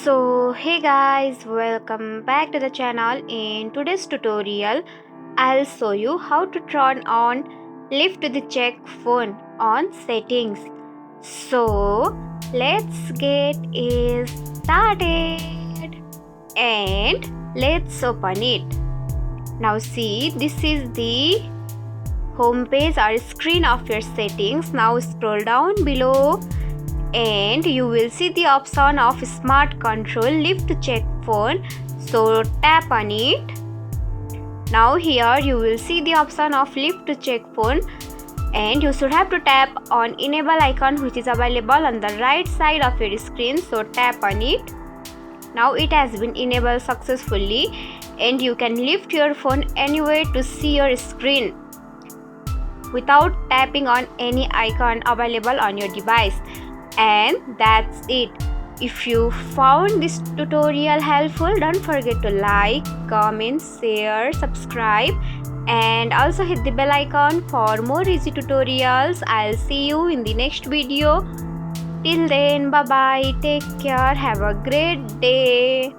So hey guys, welcome back to the channel. In today's tutorial I'll show you how to turn on lift to the check phone on settings. So let's get it started and let's open it. Now see, this is the home page or screen of your settings. Now scroll down below and you will see the option of smart control lift to check phone, so tap on it. Now here you will see the option of lift to check phone and you should have to tap on enable icon which is available on the right side of your screen, so tap on it. Now it has been enabled successfully and you can lift your phone anywhere to see your screen without tapping on any icon available on your device. And that's it. If you found this tutorial helpful, don't forget to like, comment, share, subscribe and also hit the bell icon for more easy tutorials. I'll see you in the next video. Till then, bye bye, take care, have a great day.